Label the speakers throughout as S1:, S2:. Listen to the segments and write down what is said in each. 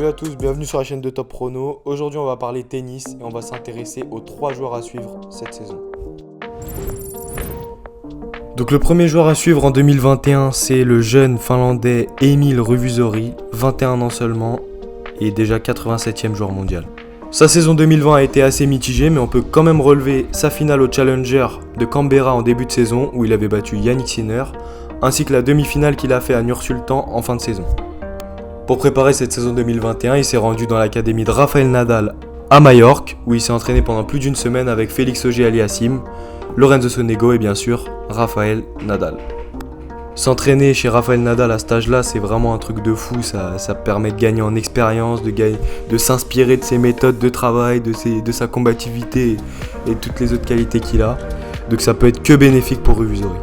S1: Salut à tous, bienvenue sur la chaîne de Top Prono. Aujourd'hui on va parler tennis et on va s'intéresser aux 3 joueurs à suivre cette saison. Donc le premier joueur à suivre en 2021 c'est le jeune finlandais Emil Ruvusori, 21 ans seulement et déjà 87e joueur mondial. Sa saison 2020 a été assez mitigée mais on peut quand même relever sa finale au Challenger de Canberra en début de saison où il avait battu Jannik Sinner ainsi que la demi-finale qu'il a fait à Nur-Sultan en fin de saison. Pour préparer cette saison 2021, il s'est rendu dans l'académie de Rafael Nadal à Majorque, où il s'est entraîné pendant plus d'une semaine avec Félix Auger-Aliassime, Lorenzo Sonego et bien sûr Rafael Nadal. S'entraîner chez Rafael Nadal à cet âge-là, c'est vraiment un truc de fou, ça permet de gagner en expérience, de s'inspirer de ses méthodes de travail, de sa combativité et toutes les autres qualités qu'il a. Donc ça peut être que bénéfique pour Ruvusori.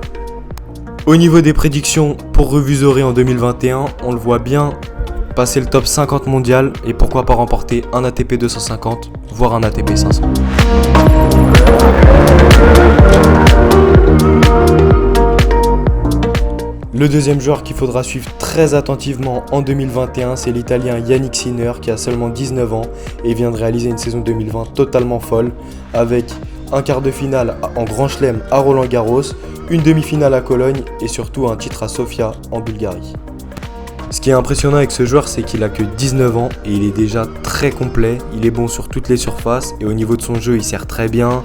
S1: Au niveau des prédictions pour Ruvusori en 2021, on le voit bien passer le top 50 mondial et pourquoi pas remporter un ATP 250, voire un ATP 500. Le deuxième joueur qu'il faudra suivre très attentivement en 2021, c'est l'Italien Jannik Sinner qui a seulement 19 ans et vient de réaliser une saison 2020 totalement folle avec un quart de finale en Grand Chelem à Roland-Garros, une demi-finale à Cologne et surtout un titre à Sofia en Bulgarie. Ce qui est impressionnant avec ce joueur, c'est qu'il a que 19 ans et il est déjà très complet, il est bon sur toutes les surfaces et au niveau de son jeu il sert très bien,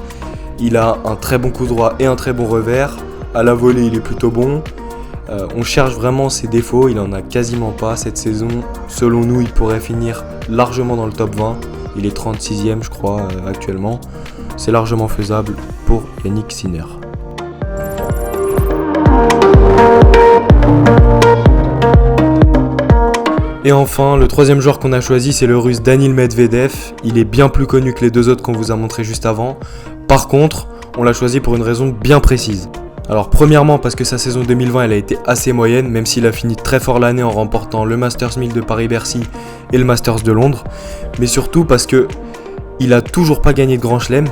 S1: il a un très bon coup droit et un très bon revers, à la volée il est plutôt bon, on cherche vraiment ses défauts, il en a quasiment pas cette saison, selon nous il pourrait finir largement dans le top 20, il est 36e je crois actuellement, c'est largement faisable pour Jannik Sinner. Et enfin, le troisième joueur qu'on a choisi, c'est le russe Daniil Medvedev. Il est bien plus connu que les deux autres qu'on vous a montré juste avant. Par contre, on l'a choisi pour une raison bien précise. Alors premièrement parce que sa saison 2020 elle a été assez moyenne, même s'il a fini très fort l'année en remportant le Masters 1000 de Paris-Bercy et le Masters de Londres. Mais surtout parce que il a toujours pas gagné de Grand Chelem.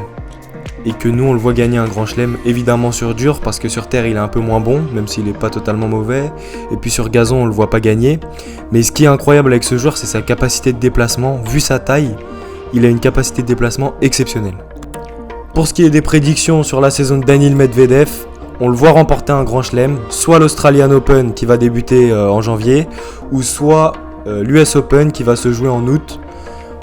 S1: Et que nous on le voit gagner un Grand Chelem évidemment sur dur parce que sur terre il est un peu moins bon même s'il n'est pas totalement mauvais et puis sur gazon on le voit pas gagner, mais ce qui est incroyable avec ce joueur c'est sa capacité de déplacement, vu sa taille il a une capacité de déplacement exceptionnelle. Pour ce qui est des prédictions sur la saison de Daniil Medvedev, on le voit remporter un Grand Chelem, soit l'Australian Open qui va débuter en janvier ou soit l'US Open qui va se jouer en août.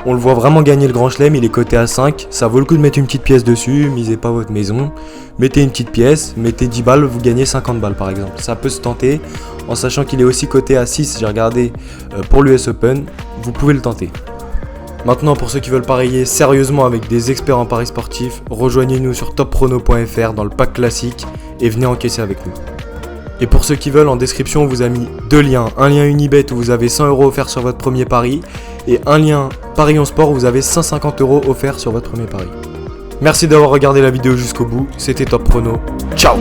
S1: On le voit vraiment gagner le Grand Chelem, il est coté à 5, ça vaut le coup de mettre une petite pièce dessus, misez pas votre maison, mettez une petite pièce, mettez 10 balles, vous gagnez 50 balles par exemple. Ça peut se tenter, en sachant qu'il est aussi coté à 6, j'ai regardé pour l'US Open, vous pouvez le tenter. Maintenant pour ceux qui veulent parier sérieusement avec des experts en paris sportifs, rejoignez-nous sur topprono.fr dans le pack classique et venez encaisser avec nous. Et pour ceux qui veulent, en description on vous a mis 2 liens, un lien Unibet où vous avez 100 € offerts sur votre premier pari et un lien Paris en Sport où vous avez 150 € offerts sur votre premier pari. Merci d'avoir regardé la vidéo jusqu'au bout, c'était Top Prono, ciao.